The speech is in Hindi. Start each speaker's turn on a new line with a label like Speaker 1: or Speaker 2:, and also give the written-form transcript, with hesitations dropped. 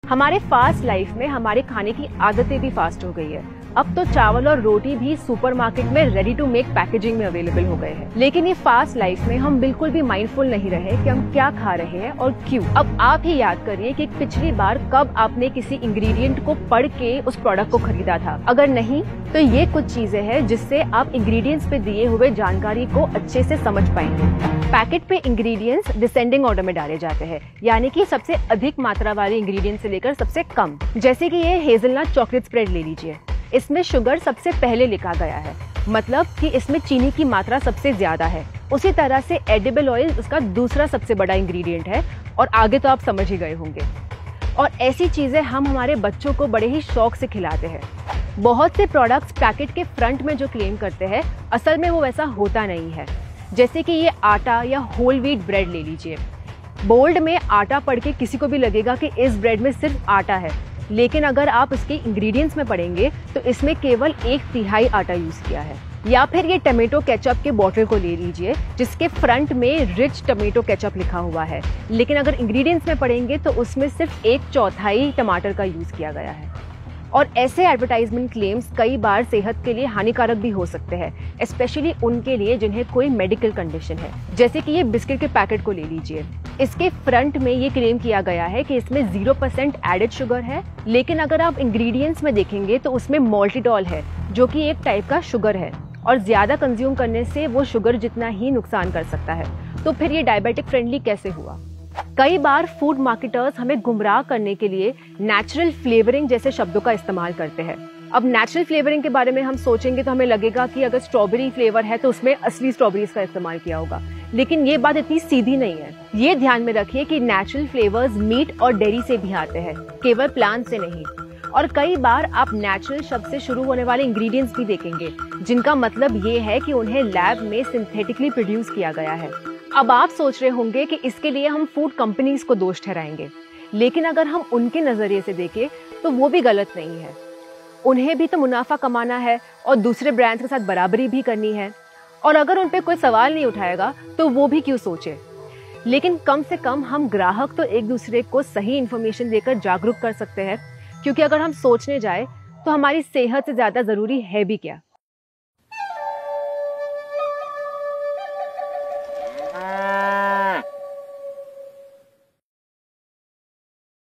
Speaker 1: हमारे फास्ट लाइफ में हमारे खाने की आदतें भी फास्ट हो गई है। अब तो चावल और रोटी भी सुपरमार्केट में रेडी टू मेक पैकेजिंग में अवेलेबल हो गए हैं। लेकिन ये फास्ट लाइफ में हम बिल्कुल भी माइंडफुल नहीं रहे कि हम क्या खा रहे हैं और क्यों। अब आप ही याद करिए कि पिछली बार कब आपने किसी इंग्रेडिएंट को पढ़ के उस प्रोडक्ट को खरीदा था। अगर नहीं तो ये कुछ चीजें हैं जिससे आप इंग्रेडिएंट्स पे दिए हुए जानकारी को अच्छे से समझ पाएंगे। पैकेट पे इंग्रेडिएंट्स डिसेंडिंग ऑर्डर में डाले जाते हैं, यानी कि सबसे अधिक मात्रा वाले इंग्रेडिएंट्स से लेकर सबसे कम। जैसे कि ये हेजलनट चॉकलेट स्प्रेड ले लीजिए, इसमें शुगर सबसे पहले लिखा गया है, मतलब कि इसमें चीनी की मात्रा सबसे ज्यादा है। उसी तरह से एडिबल ऑयल उसका दूसरा सबसे बड़ा इंग्रेडिएंट है और आगे तो आप समझ ही गए होंगे। और ऐसी चीजें हम हमारे बच्चों को बड़े ही शौक से खिलाते हैं। बहुत से प्रोडक्ट्स पैकेट के फ्रंट में जो क्लेम करते हैं, असल में वो वैसा होता नहीं है। जैसे कि ये आटा या होल व्हीट ब्रेड ले लीजिए। बोल्ड में आटा पढ़ के किसी को भी लगेगा कि इस ब्रेड में सिर्फ आटा है, लेकिन अगर आप इसके इंग्रेडिएंट्स में पढ़ेंगे तो इसमें केवल 1/3 आटा यूज किया है। या फिर ये टमेटो केचप के बॉटल को ले लीजिए, जिसके फ्रंट में रिच टमेटो केचप लिखा हुआ है, लेकिन अगर इंग्रेडिएंट्स में पढ़ेंगे तो उसमें सिर्फ 1/4 टमाटर का यूज किया गया है। और ऐसे एडवर्टाइजमेंट क्लेम्स कई बार सेहत के लिए हानिकारक भी हो सकते हैं, स्पेशली उनके लिए जिन्हें कोई मेडिकल कंडीशन है। जैसे कि ये बिस्किट के पैकेट को ले लीजिए, इसके फ्रंट में ये क्लेम किया गया है कि इसमें 0% एडेड शुगर है, लेकिन अगर आप इंग्रेडिएंट्स में देखेंगे तो उसमें मॉल्टिटॉल है, जो कि एक टाइप का शुगर है और ज्यादा कंज्यूम करने से वो शुगर जितना ही नुकसान कर सकता है। तो फिर ये डायबिटिक फ्रेंडली कैसे हुआ? कई बार फूड मार्केटर्स हमें गुमराह करने के लिए नेचुरल फ्लेवरिंग जैसे शब्दों का इस्तेमाल करते हैं। अब नेचुरल फ्लेवरिंग के बारे में हम सोचेंगे तो हमें लगेगा कि अगर स्ट्रॉबेरी फ्लेवर है तो उसमें असली स्ट्रॉबेरीज का इस्तेमाल किया होगा, लेकिन ये बात इतनी सीधी नहीं है। ये ध्यान में रखिए कि नेचुरल फ्लेवर्स मीट और डेयरी से भी आते हैं, केवल प्लांट से नहीं। और कई बार आप नेचुरल शब्द से शुरू होने वाले इंग्रेडिएंट्स भी देखेंगे, जिनका मतलब ये है कि उन्हें लैब में सिंथेटिकली प्रोड्यूस किया गया है। अब आप सोच रहे होंगे कि इसके लिए हम फूड कंपनीज को दोष ठहराएंगे, लेकिन अगर हम उनके नजरिए से देखें तो वो भी गलत नहीं है। उन्हें भी तो मुनाफा कमाना है और दूसरे ब्रांड्स के साथ बराबरी भी करनी है, और अगर उन पे कोई सवाल नहीं उठाएगा तो वो भी क्यों सोचे। लेकिन कम से कम हम ग्राहक तो एक दूसरे को सही इन्फॉर्मेशन देकर जागरूक कर सकते हैं, क्योंकि अगर हम सोचने जाए तो हमारी सेहत से ज्यादा जरूरी है भी क्या।